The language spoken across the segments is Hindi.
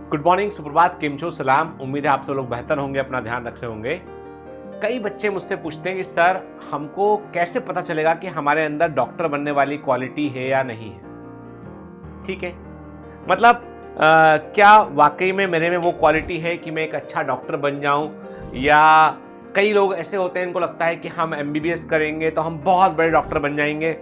गुड मॉर्निंग, सुप्रभात, केम छो, सलाम। उम्मीद है आप सब लोग बेहतर होंगे, अपना ध्यान रख रहे होंगे। कई बच्चे मुझसे पूछते हैं कि सर हमको कैसे पता चलेगा कि हमारे अंदर डॉक्टर बनने वाली क्वालिटी है या नहीं है। ठीक है, मतलब क्या वाकई में मेरे में वो क्वालिटी है कि मैं एक अच्छा डॉक्टर बन जाऊं, या कई लोग ऐसे होते हैं इनको लगता है कि हम एमबीबीएस करेंगे तो हम बहुत बड़े डॉक्टर बन जाएंगे।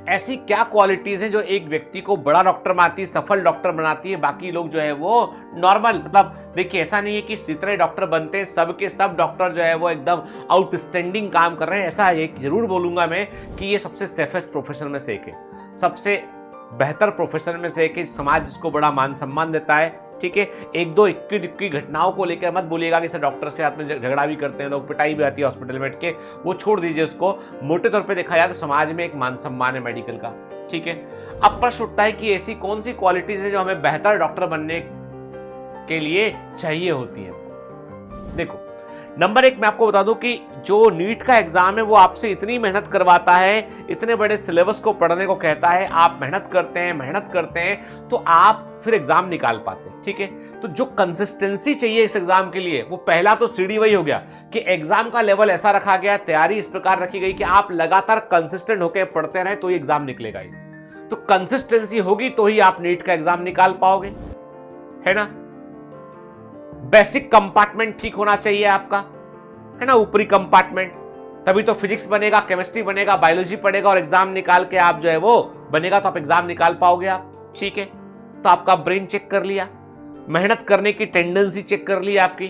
ऐसी क्या क्वालिटीज हैं जो एक व्यक्ति को बड़ा डॉक्टर बनाती है, सफल डॉक्टर बनाती है, बाकी लोग जो है वो नॉर्मल। मतलब देखिए, ऐसा नहीं है कि जितने डॉक्टर बनते हैं सब के सब डॉक्टर जो है वो एकदम आउटस्टैंडिंग काम कर रहे हैं। ऐसा एक जरूर बोलूंगा मैं कि ये सबसे सेफेस्ट प्रोफेशन में से एक है, सबसे बेहतर प्रोफेशन में से एक है। समाज जिसको बड़ा मान सम्मान देता है। ठीक है, एक दो इक्की दुक्की घटनाओं को लेकर मत बोलिएगा कि सर डॉक्टर के साथ में झगड़ा भी करते हैं लोग, पिटाई भी आती है हॉस्पिटल में बैठ के, वो छोड़ दीजिए उसको। मोटे तौर पे देखा जाए तो समाज में एक मान सम्मान है मेडिकल का। ठीक है, अब प्रश्न उठता है कि ऐसी कौन सी क्वालिटीज है जो हमें बेहतर डॉक्टर बनने के लिए चाहिए होती है। देखो, नंबर एक मैं आपको बता दूं कि जो नीट का एग्जाम है वो आपसे इतनी मेहनत करवाता है, इतने बड़े सिलेबस को पढ़ने को कहता है, आप मेहनत करते हैं तो आप फिर एग्जाम निकाल पाते हैं। ठीक है, तो जो कंसिस्टेंसी चाहिए इस एग्जाम के लिए, वो पहला तो सीढ़ी वही हो गया कि एग्जाम का लेवल ऐसा रखा गया, तैयारी इस प्रकार रखी गई कि आप लगातार कंसिस्टेंट होकर पढ़ते रहे तो ये एग्जाम निकलेगा ही। तो कंसिस्टेंसी होगी तो ही आप नीट का एग्जाम निकाल पाओगे, है ना। बेसिक कंपार्टमेंट ठीक होना चाहिए आपका, है ना, ऊपरी कंपार्टमेंट, तभी तो फिजिक्स बनेगा, केमिस्ट्री बनेगा, बायोलॉजी पढ़ेगा और एग्जाम निकाल के आप जो है वो बनेगा तो आप एग्जाम निकाल पाओगे आप। ठीक है, तो आपका ब्रेन चेक कर लिया, मेहनत करने की टेंडेंसी चेक कर ली आपकी।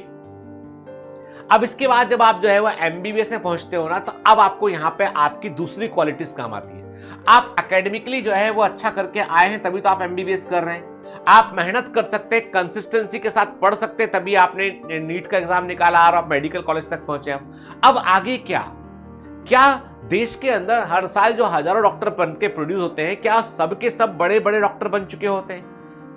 अब इसके बाद जब आप जो है वो एमबीबीएस में पहुंचते हो ना, तो अब आपको यहां पे आपकी दूसरी क्वालिटीज काम आती है। आप एकेडमिकली जो है वो अच्छा करके आए हैं तभी तो आप एमबीबीएस कर रहे हैं। आप मेहनत कर सकते हैं, कंसिस्टेंसी के साथ पढ़ सकते हैं, तभी आपने नीट का एग्जाम निकाला और आप मेडिकल कॉलेज तक पहुंचे। अब आगे क्या देश के अंदर हर साल जो हजारों डॉक्टर बन के प्रोड्यूस होते हैं, क्या सबके सब बड़े बड़े डॉक्टर बन चुके होते हैं?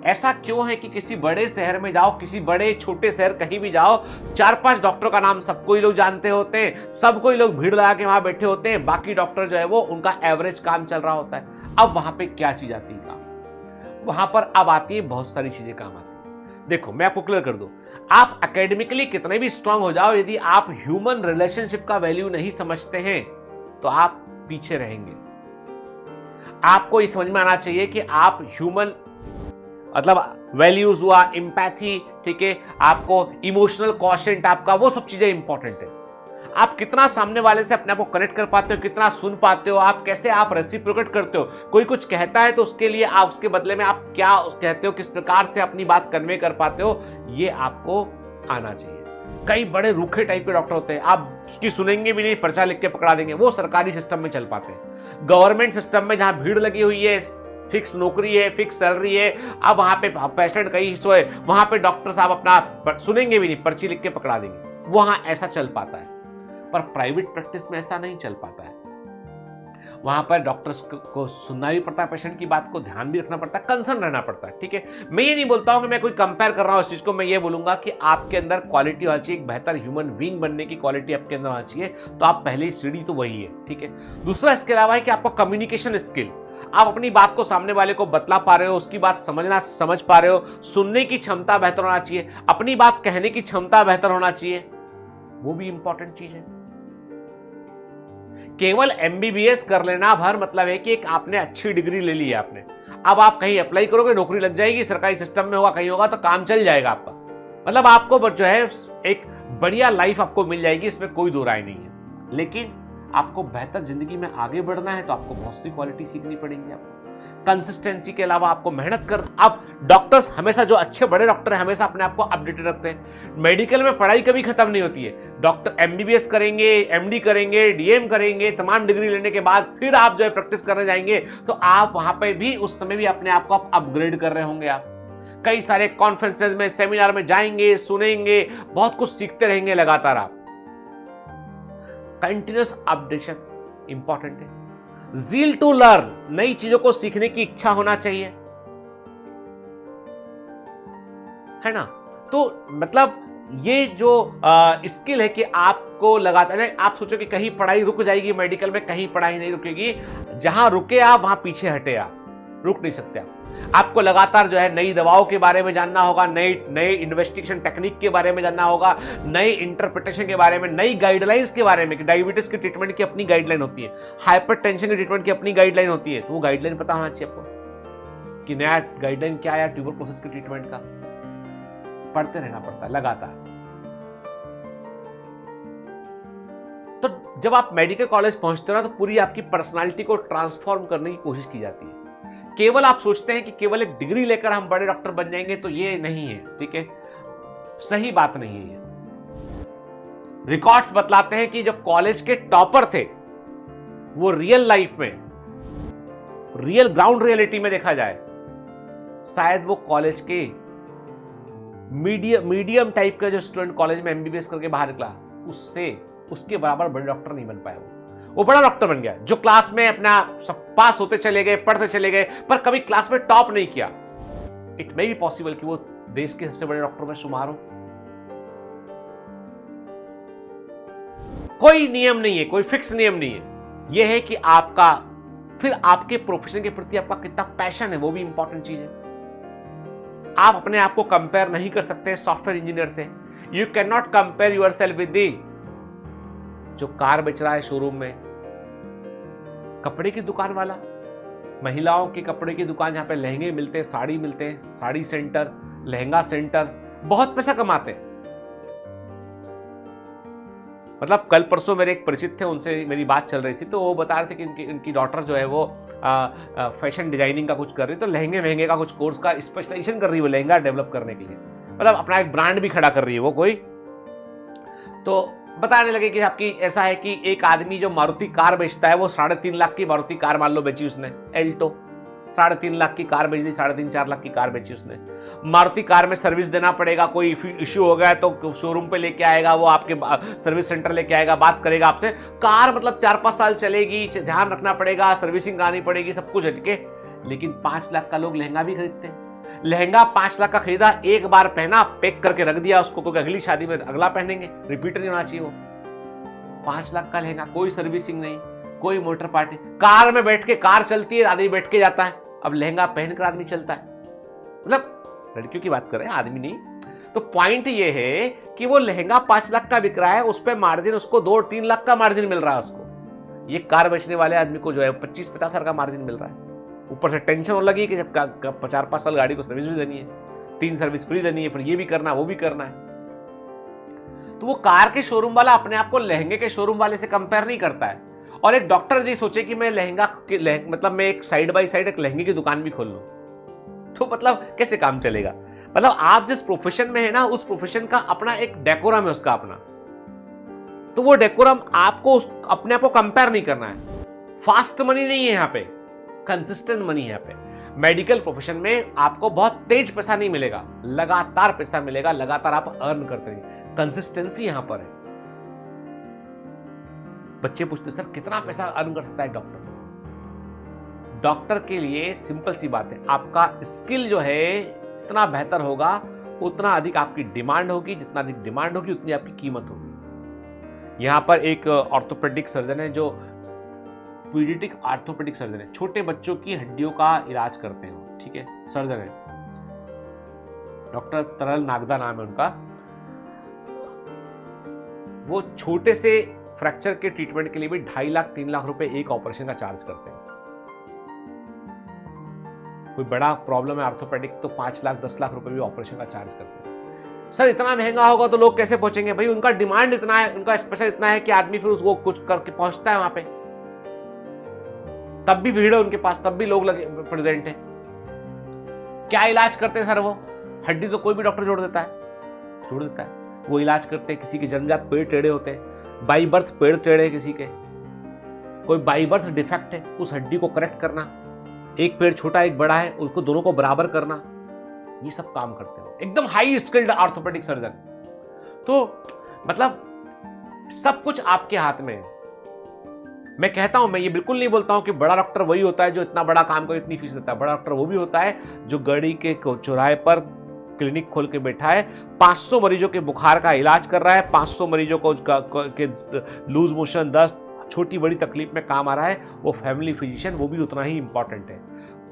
ऐसा क्यों है कि किसी बड़े शहर में जाओ, किसी बड़े छोटे शहर कहीं भी जाओ, 4-5 डॉक्टरों का नाम सबको ही लोग जानते होते हैं, सबको ही लोग भीड़ लगा के वहां बैठे होते हैं, बाकी डॉक्टर जो है वो उनका एवरेज काम चल रहा होता है। अब वहां पे क्या चीज आती है काम? वहां पर अब आती है बहुत सारी चीजें काम आती है। देखो, मैं आपको क्लियर कर दूं, आप एकेडमिकली कितने भी स्ट्रांग हो जाओ, यदि आप ह्यूमन रिलेशनशिप का वैल्यू नहीं समझते हैं तो आप पीछे रहेंगे। आपको ये समझ में आना चाहिए कि आप ह्यूमन मतलब वैल्यूज हुआ, एम्पैथी, ठीक है, आपको इमोशनल क्वोशिएंट, आपका वो सब चीजें इंपॉर्टेंट है। आप कितना सामने वाले से अपने आप को कनेक्ट कर पाते हो, कितना सुन पाते हो, आप कैसे आप रेसिप्रोकेट करते हो। कोई कुछ कहता है तो उसके लिए आप उसके बदले में आप क्या कहते हो, किस प्रकार से अपनी बात कन्वे कर पाते हो, ये आपको आना चाहिए। कई बड़े रूखे टाइप के डॉक्टर होते हैं, आप उसकी सुनेंगे भी नहीं, पर्चा लिख के पकड़ा देंगे, वो सरकारी सिस्टम में चल पाते हैं। गवर्नमेंट सिस्टम में जहां भीड़ लगी हुई है, फिक्स नौकरी है, फिक्स सैलरी है, अब वहां पे पेशेंट कहीं सोए, वहां पे डॉक्टर साहब अपना सुनेंगे भी नहीं, पर्ची लिख के पकड़ा देंगे, वहां ऐसा चल पाता है। पर प्राइवेट प्रैक्टिस में ऐसा नहीं चल पाता है। वहां पर डॉक्टर्स को सुनना भी पड़ता है, पेशेंट की बात को ध्यान भी रखना पड़ता है, कंसर्न रहना पड़ता है। ठीक है, मैं ये नहीं बोलता हूं कि मैं कोई कंपेयर कर रहा हूं इस चीज को, मैं ये बोलूंगा कि आपके अंदर क्वालिटी होनी चाहिए, एक बेहतर ह्यूमन बीइंग बनने की क्वालिटी आपके अंदर होनी चाहिए। तो आप पहली सीढ़ी तो वही है। ठीक है, दूसरा इसके अलावा है कि आपको कम्युनिकेशन स्किल, आप अपनी बात को सामने वाले को बतला पा रहे हो, उसकी बात समझ पा रहे हो, सुनने की क्षमता बेहतर होना चाहिए, अपनी बात कहने की क्षमता बेहतर होना चाहिए, वो भी इंपॉर्टेंट चीज है। केवल एमबीबीएस कर लेना भर मतलब है कि एक आपने अच्छी डिग्री ले ली है आपने, अब आप कहीं अप्लाई करोगे, नौकरी लग जाएगी, सरकारी सिस्टम में होगा, कहीं होगा तो काम चल जाएगा आपका, मतलब आपको जो है एक बढ़िया लाइफ आपको मिल जाएगी, इसमें कोई दो राय नहीं है। लेकिन आपको बेहतर जिंदगी में आगे बढ़ना है तो आपको बहुत सी क्वालिटी सीखनी पड़ेगी। आपको कंसिस्टेंसी के अलावा आपको मेहनत कर, अब डॉक्टर्स हमेशा, जो अच्छे बड़े डॉक्टर हैं, हमेशा अपने आप को अपडेटेड रखते हैं। मेडिकल में पढ़ाई कभी खत्म नहीं होती है। डॉक्टर एमबीबीएस करेंगे, एमडी करेंगे, डीएम करेंगे, तमाम डिग्री लेने के बाद फिर आप जो है प्रैक्टिस करने जाएंगे तो आप वहां पे भी उस समय भी अपने आप को अपग्रेड कर रहे होंगे। आप कई सारे कॉन्फ्रेंसेज में, सेमिनार में जाएंगे, सुनेंगे, बहुत कुछ सीखते रहेंगे लगातार। आप कंटिन्यूअस अपडेशन इंपॉर्टेंट है। ज़ील टू लर्न, नई चीजों को सीखने की इच्छा होना चाहिए। है ना। तो मतलब ये जो स्किल है कि आपको लगातार, आप सोचो कि कहीं पढ़ाई रुक जाएगी मेडिकल में, कहीं पढ़ाई नहीं रुकेगी, जहां रुके आप वहां पीछे हटे आप, रुक नहीं सकते आप। आपको लगातार जो है नई दवाओं के बारे में जानना होगा, नए इन्वेस्टिगेशन टेक्निक के बारे में जानना होगा, नई इंटरप्रिटेशन के बारे में, नई गाइडलाइंस के बारे में कि डायबिटीज की ट्रीटमेंट की अपनी गाइडलाइन होती है, हाइपरटेंशन की ट्रीटमेंट की अपनी गाइडलाइन होती है, तो वो गाइडलाइन पता होना चाहिए आपको कि नया गाइडलाइन क्या है ट्यूबरकुलोसिस की ट्रीटमेंट का। पढ़ते रहना पड़ता है लगातार। तो जब आप मेडिकल कॉलेज पहुंचते हो ना, तो पूरी आपकी पर्सनालिटी को ट्रांसफॉर्म करने की कोशिश की जाती है। केवल आप सोचते हैं कि केवल एक डिग्री लेकर हम बड़े डॉक्टर बन जाएंगे, तो ये नहीं है, ठीक है, सही बात नहीं है ये। रिकॉर्ड्स बतलाते हैं कि जो कॉलेज के टॉपर थे वो रियल लाइफ में, रियल ग्राउंड रियलिटी में देखा जाए, शायद वो कॉलेज के मीडियम टाइप का जो स्टूडेंट कॉलेज में एमबीबीएस करके बाहर निकला, उसके बराबर बड़े डॉक्टर नहीं बन पाया। वो बड़ा डॉक्टर बन गया जो क्लास में अपना सब पास होते चले गए, पढ़ते चले गए, पर कभी क्लास में टॉप नहीं किया। इट मे बी पॉसिबल कि वो देश के सबसे बड़े डॉक्टर में शुमार हो। कोई नियम नहीं है, कोई फिक्स नियम नहीं है। यह है कि आपका फिर आपके प्रोफेशन के प्रति आपका कितना पैशन है, वो भी इंपॉर्टेंट चीज है। आप अपने आप को कंपेयर नहीं कर सकते सॉफ्टवेयर इंजीनियर से। You can not compare yourself with the जो कार बेच रहा है शोरूम में, कपड़े की दुकान वाला, महिलाओं के कपड़े की दुकान जहां पे लहंगे मिलते हैं, साड़ी मिलते हैं, साड़ी सेंटर, लहंगा सेंटर, बहुत पैसा कमाते हैं। मतलब कल परसों मेरे एक परिचित थे, उनसे मेरी बात चल रही थी, तो वो बता रहे थे कि उनकी डॉटर जो है वो फैशन डिजाइनिंग का कुछ कर रही है, तो लहंगे महंगे का कुछ कोर्स का स्पेशलाइजेशन कर रही है वो लहंगा डेवलप करने के लिए, मतलब अपना एक ब्रांड भी खड़ा कर रही है वो कोई। तो बताने लगे कि आपकी ऐसा है कि एक आदमी जो मारुति कार बेचता है, वो 3.5 लाख की मारुति कार मान लो बेची उसने, एल्टो 3.5 लाख की कार बेच दी, 3.5-4 लाख की कार बेची उसने। मारुति कार में सर्विस देना पड़ेगा, कोई इश्यू हो गया तो शोरूम पे लेके आएगा, वो आपके सर्विस सेंटर लेके आएगा, बात करेगा आपसे। कार मतलब 4-5 साल चलेगी, ध्यान रखना पड़ेगा, सर्विसिंग करानी पड़ेगी, सब कुछ है, ठीक है। लेकिन 5 लाख का लोग लहंगा भी खरीदते हैं। लहंगा 5 लाख का खरीदा, एक बार पहना, पैक करके रख दिया उसको, क्योंकि अगली शादी में अगला पहनेंगे, रिपीट नहीं होना चाहिए वो। 5 लाख का लहंगा, कोई सर्विसिंग नहीं, कोई मोटर पार्टी, कार में बैठ के, कार चलती है, आदमी बैठ के जाता है, अब लहंगा पहनकर आदमी चलता है। मतलब लड़कियों की बात कर रहे हैं, आदमी नहीं। तो पॉइंट ये है कि वो लहंगा 5 लाख का बिक रहा है, उस पर मार्जिन उसको 2-3 लाख का मार्जिन मिल रहा है उसको। ये कार बेचने वाले आदमी को जो है 25-50 हजार का मार्जिन मिल रहा है। ऊपर से टेंशन होने लगी कि जब 4-5 साल गाड़ी को सर्विस भी देनी है, 3 सर्विस फ्री देनी है, फिर ये भी करना वो भी करना है। तो वो कार के शोरूम वाला अपने आप को लहंगे के शोरूम वाले से कंपेयर नहीं करता है। और एक डॉक्टर यदि सोचे कि मैं मतलब मैं एक साइड बाय साइड एक लहंगे की दुकान भी खोल लूं, तो मतलब कैसे काम चलेगा। मतलब आप जिस प्रोफेशन में है ना, उस प्रोफेशन का अपना एक डेकोरम है उसका अपना, तो वो डेकोरम आपको अपने आप को कंपेयर नहीं करना है। फास्ट मनी नहीं है यहाँ पे, कंसिस्टेंट मनी है यहाँ पे। मेडिकल प्रोफेशन में आपको बहुत तेज पैसा नहीं मिलेगा, लगातार पैसा मिलेगा, लगातार आप अर्न करते रहेंगे, कंसिस्टेंसी यहां पर है। बच्चे पूछते सर कितना पैसा अर्न कर सकता है डॉक्टर। डॉक्टर के लिए सिंपल सी बात है, आपका स्किल जो है जितना बेहतर होगा उतना अधिक आपकी डिमांड होगी, जितना अधिक डिमांड होगी उतनी आपकी कीमत होगी। यहां पर एक ऑर्थोपेडिक सर्जन है जो पीडियाट्रिक ऑर्थोपेडिक सर्जन है, छोटे बच्चों की हड्डियों का इलाज करते हैं, ठीक है, सर्जन है, डॉक्टर तरल नागदा नाम है उनका। वो छोटे से फ्रैक्चर के ट्रीटमेंट के लिए भी 2.5 लाख 3 लाख रुपए एक ऑपरेशन का चार्ज करते हैं। कोई बड़ा प्रॉब्लम है ऑर्थोपेडिक तो 5 लाख 10 लाख रुपए भी ऑपरेशन का चार्ज करते हैं। सर इतना महंगा होगा तो लोग कैसे पहुंचेंगे। भाई उनका डिमांड इतना है, उनका स्पेशल इतना है कि आदमी फिर उसको कुछ करके पहुंचता है वहां पे, तब भी भीड़ है उनके पास, तब भी लोग लगे प्रेजेंट है। क्या इलाज करते हैं सर वो, हड्डी तो कोई भी डॉक्टर जोड़ देता है। वो इलाज करते हैं, किसी के जन्मजात पेड़ टेढ़े होते हैं, बाई बर्थ पेड़ टेढ़े, किसी के कोई बाई बर्थ डिफेक्ट है, उस हड्डी को करेक्ट करना, एक पेड़ छोटा एक बड़ा है उसको दोनों को बराबर करना, ये सब काम करते हो, एकदम हाई स्किल्ड ऑर्थोपेडिक सर्जन। तो मतलब सब कुछ आपके हाथ में है। मैं कहता हूं, मैं ये बिल्कुल नहीं बोलता हूं कि बड़ा डॉक्टर वही होता है जो इतना बड़ा काम को इतनी फीस देता है। बड़ा डॉक्टर वो भी होता है जो गाड़ी के चौराहे पर क्लिनिक खोल के बैठा है, 500 मरीजों के बुखार का इलाज कर रहा है, 500 मरीजों को के लूज मोशन, दस्त, छोटी बड़ी तकलीफ में काम आ रहा है, वो फैमिली फिजिशियन वो भी उतना ही इंपॉर्टेंट है।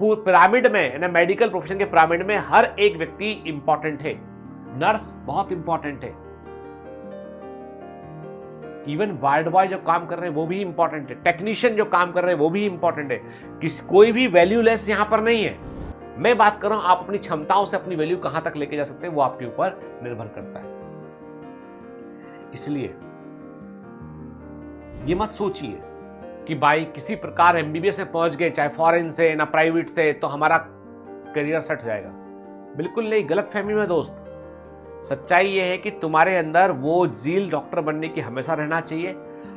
पिरामिड में ना, मेडिकल प्रोफेशन के पिरामिड में हर एक व्यक्ति इंपॉर्टेंट है। नर्स बहुत इंपॉर्टेंट है, इवन वार्ड बॉय जो काम कर रहे हैं वो भी इंपॉर्टेंट है, टेक्नीशियन जो काम कर रहे हैं वो भी इंपॉर्टेंट है। कोई भी वैल्यूलेस यहां पर नहीं है। मैं बात कर रहा हूं आप अपनी क्षमताओं से अपनी वैल्यू कहां तक लेके जा सकते हैं, वो आपके ऊपर निर्भर करता है। इसलिए ये मत सोचिए कि भाई किसी प्रकार एमबीबीएस में पहुंच गए, चाहे फॉरेन से ना प्राइवेट से, तो हमारा करियर सेट हो जाएगा। बिल्कुल नहीं, गलत फहमी में दोस्त। सच्चाई ये है कि तुम्हारे अंदर वो जील डॉक्टर बनने की हमेशा रहना चाहिए।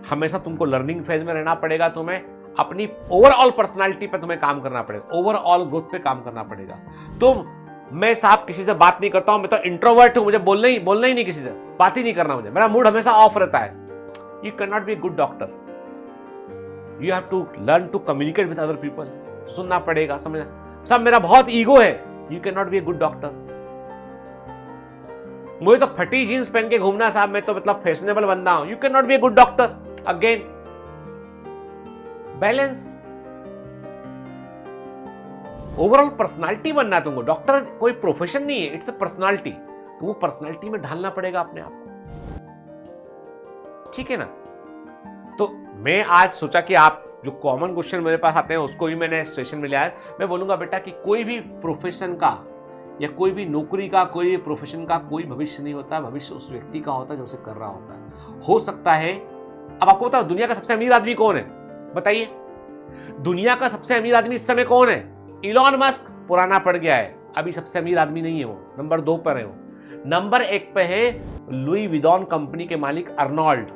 हमेशा तुमको लर्निंग फेज में रहना पड़ेगा, तुम्हें अपनी ओवरऑल पर्सनालिटी पे तुम्हें काम करना पड़ेगा, ओवरऑल ग्रोथ पे काम करना पड़ेगा। मैं साहब किसी से बात नहीं करता हूं, मैं तो इंट्रोवर्ट हूं, मुझे बोलना ही नहीं, किसी से बात ही नहीं करना, मुझे मेरा मूड हमेशा ऑफ रहता है। You can not be good doctor. You have to learn to communicate with other people. सुनना पड़ेगा, समझना। साहब मेरा बहुत ईगो है, you can not be a good doctor. मुझे तो फटी जींस पहन के घूमना साहब, मैं तो मतलब फैशनेबल बंदा हूं, you can not be a good doctor. Again balance, overall personality बनना है तुमको। डॉक्टर कोई प्रोफेशन नहीं है, इट्स अ पर्सनालिटी। तो वो पर्सनालिटी में ढालना पड़ेगा अपने आप को, ठीक है ना। तो मैं आज सोचा कि आप जो कॉमन क्वेश्चन मेरे पास आते हैं उसको भी मैंने सेशन में लिया है। मैं बोलूंगा बेटा कि कोई भी प्रोफेशन का या कोई भी नौकरी का, कोई भी प्रोफेशन का कोई भविष्य नहीं होता। भविष्य उस व्यक्ति का होता है जो उसे कर रहा होता है। हो सकता है, अब आपको बताओ दुनिया का सबसे अमीर आदमी कौन है, बताइए। दुनिया का सबसे अमीर आदमी इस समय कौन है? Elon Musk. पुराना पड़ गया है, अभी सबसे अमीर आदमी नहीं है वो, नंबर 2 पर है वो। नंबर 1 पे है लुई विदॉन कंपनी के मालिक अर्नोल्ड।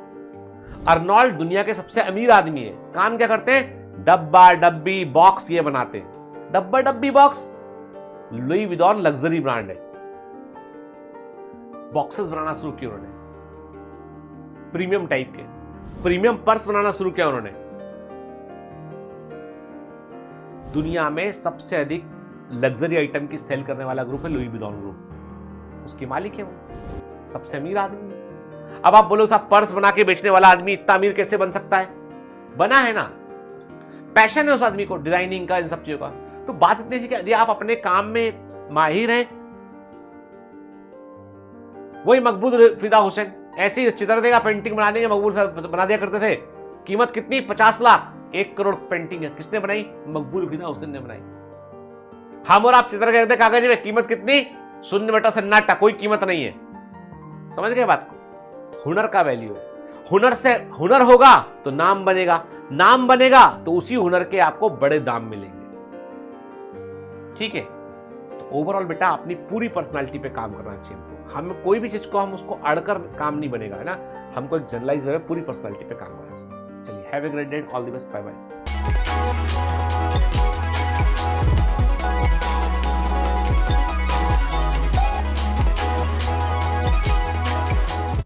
अर्नोल्ड दुनिया के सबसे अमीर आदमी है। काम क्या करते हैं? डब्बा डब्बी बॉक्स ये बनाते हैं, डब्बा डब्बी बॉक्स। लुई विदॉन लग्जरी ब्रांड है, बॉक्सेस बनाना शुरू किया उन्होंने, प्रीमियम टाइप के। प्रीमियम पर्स बनाना शुरू किया उन्होंने। दुनिया में सबसे अधिक लग्जरी आइटम की सेल करने वाला ग्रुप है लुई विदॉन ग्रुप, उसके मालिक है वो, सबसे अमीर आदमी। अब आप बोलो साहब पर्स बना के बेचने वाला आदमी इतना अमीर कैसे बन सकता है? बना है ना, पैशन है उस आदमी को डिजाइनिंग का, इन सब चीजों का। तो बात इतनी सी कि यदि आप अपने काम में माहिर हैं, वही मकबूल फिदा हुसैन ऐसे ही चित्र देगा, पेंटिंग बना देंगे, मकबूल बना दिया करते थे। कीमत कितनी? 50 लाख, 1 करोड़ पेंटिंग है। किसने बनाई? मकबूल फिदा हुसैन ने बनाई। हम और आप चित्र कहते कागज में, कीमत कितनी? शून्य बटा सन्नाटा, कोई कीमत नहीं है। समझ गए बात को? हुनर का वैल्यू है। हुनर से हुनर होगा तो नाम बनेगा, नाम बनेगा तो उसी हुनर के आपको बड़े दाम मिलेंगे, ठीक है। तो ओवरऑल बेटा अपनी पूरी पर्सनालिटी पे काम करना चाहिए हमको। हम कोई भी चीज को हम उसको अड़कर काम नहीं बनेगा, है ना। हमको एक जनरलाइज वे में पूरी पर्सनालिटी पे काम करना चाहिए। चलिए, have a great day, all the best, bye bye.